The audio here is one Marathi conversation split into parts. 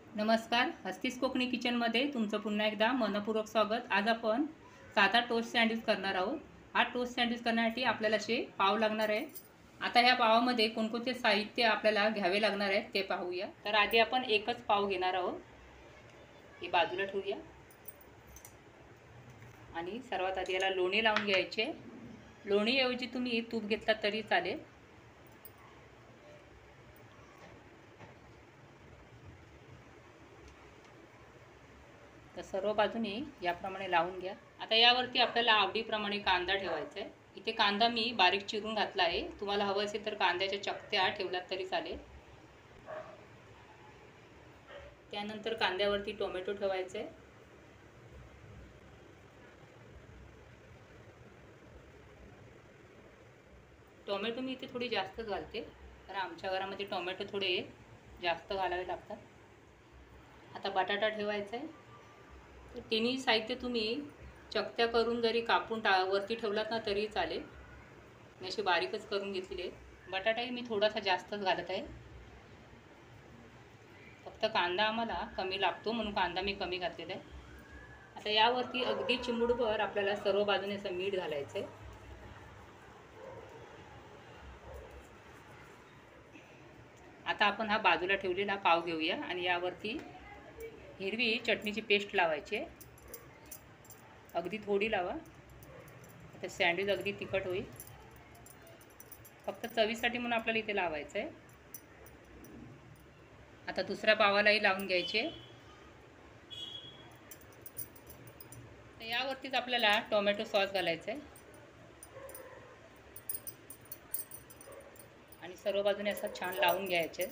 नमस्कार, हस्तीस कोकणी किचनमध्ये तुमचं पुन्हा एकदा मनपूर्वक स्वागत। आज आपण साधा टोस्ट सँडविच करणार आहोत। हा टोस्ट सँडविच करण्यासाठी आपल्याला असे पाव लागणार आहे। आता ह्या पावामध्ये कोणकोणते साहित्य आपल्याला घ्यावे लागणार आहे ते पाहूया। तर आधी आपण एकच पाव घेणार आहोत, हे बाजूला ठेवूया आणि सर्वात आधी याला लोणी लावून घ्यायचे। लोणीऐवजी तुम्ही तूप घेतला तरी चालेल। तर सर्व बाजूनी याप्रमाणे लावून घ्या। आता यावरती आपल्याला आवडीप्रमाणे कांदा ठेवायचा आहे। इथे कांदा मी बारीक चिरून घातला आहे। तुम्हाला हवं असेल तर कांद्याच्या चकत्या ठेवल्यात तरी चालेल। त्यानंतर कांद्यावरती टोमॅटो ठेवायचे। टोमॅटो मी इथे थोडी जास्त घालते, कारण आमच्या घरामध्ये टोमॅटो थोडे जास्त घालावे लागतात। आता बटाटा ठेवायचा आहे। तर तिन्ही साहित्य तुम्ही चकत्या करून जरी कापून वरती ठेवलात ना तरी चालेल। मी अशी बारीकच करून घेतलेली आहे। बटाटाही मी थोडासा जास्तच घालत आहे, फक्त कांदा आम्हाला कमी लागतो म्हणून कांदा मी कमी घातलेला आहे। आता यावरती अगदी चिमूटभर आपल्याला सर्व बाजूने असं मीठ घालायचं आहे। आता आपण हा बाजूला ठेवलेला पाव घेऊया आणि यावरती हिरवी चटणीची पेस्ट लावायची आहे। अगदी थोडी लावा, आता सँडविच अगदी तिखट होईल। फक्त चवीसाठी म्हणून आपल्याला इथे लावायचं आहे। आता दुसऱ्या पावालाही लावून घ्यायचे। यावरतीच आपल्याला टोमॅटो सॉस घालायचा आहे आणि सर्व बाजूने असं छान लावून घ्यायचे।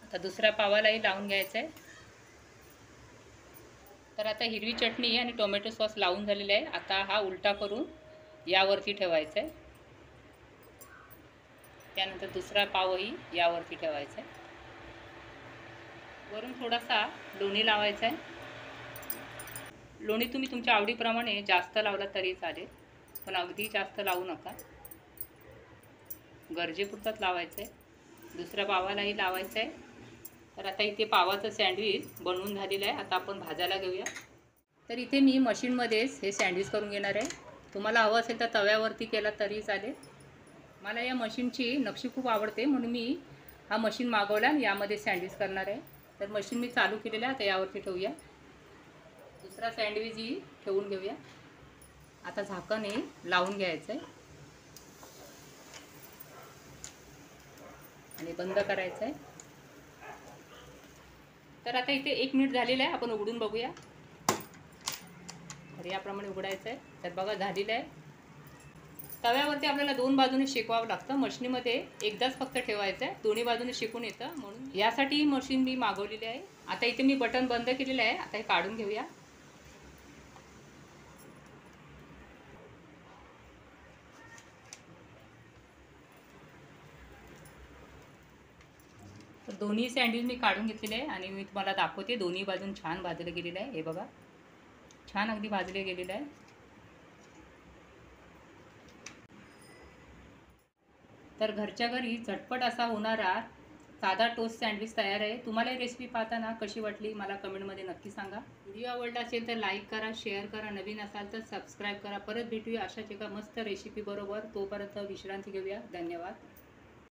आता दुसऱ्या पावालाही लावून घ्यायचं आहे। तर आता हिरवी चटणी आणि टोमॅटो सॉस लावून झालेला आहे। आता हा उलटा करून यावरती ठेवायचा आहे। त्यानंतर दुसरा पावही यावरती ठेवायचा आहे। वरून थोडासा लोणी लावायचा आहे। लोणी तुम्ही तुमच्या आवडीप्रमाणे जास्त लावला तरी चालेल, पण अगदी जास्त लावू नका, गरजेपुरताच लावायचं आहे। दुसऱ्या पावालाही लावायचं आहे। तर आता इथे पावाचं सँडविच बनवून झालेलं आहे। आता आपण भाजायला घेऊया। तर इथे मी मशीनमध्येच हे सँडविच करून घेणार आहे। तुम्हाला हवं असेल तर तव्यावरती केला तरी चालेल। मला या मशीनची नक्षी खूप आवडते म्हणून मी हा मशीन मागवला आणि यामध्ये सँडविच करणार आहे। तर मशीन मी चालू केलेलं आहे। आता यावरती ठेवूया। दुसरा सँडविचही ठेवून घेऊया। आता झाकण हे लावून घ्यायचं आहे आणि बंद करायचं आहे। तर आता इथे 1 मिनिट झालेलं आहे, आपण उघडून बघूया। तर याप्रमाणे उघडायचं आहे। तर बघा झालेलं आहे। तव्यावरती आपल्याला 2 बाजूने शेकवावं लागतं। मशीनमध्ये एकदाच फक्त ठेवायचं आहे, दोन्ही बाजूने शेकून येतं, म्हणून यासाठी ही मशीन मी मागवलेली आहे। आता इथे मी बटन बंद केलेलं आहे। आता हे काढून घेऊया। तर दोन्ही सँडविच मी काढून घेतलेले आहे आणि मी तुम्हाला दाखवते। दोन्ही बाजून छान भाजलं गेलेलं आहे। हे बघा, छान अगदी भाजले गेलेलं आहे। तर घरच्या घरी झटपट असा होणारा साधा टोस्ट सँडविच तयार आहे। तुम्हाला ही रेसिपी पाहताना कशी वाटली मला कमेंटमध्ये नक्की सांगा। व्हिडिओ आवडला असेल तर लाईक करा, शेअर करा, नवीन असाल तर सबस्क्राईब करा। परत भेटूया अशाच एका मस्त रेसिपी बरोबर। तोपर्यंत विश्रांती घेऊया। धन्यवाद।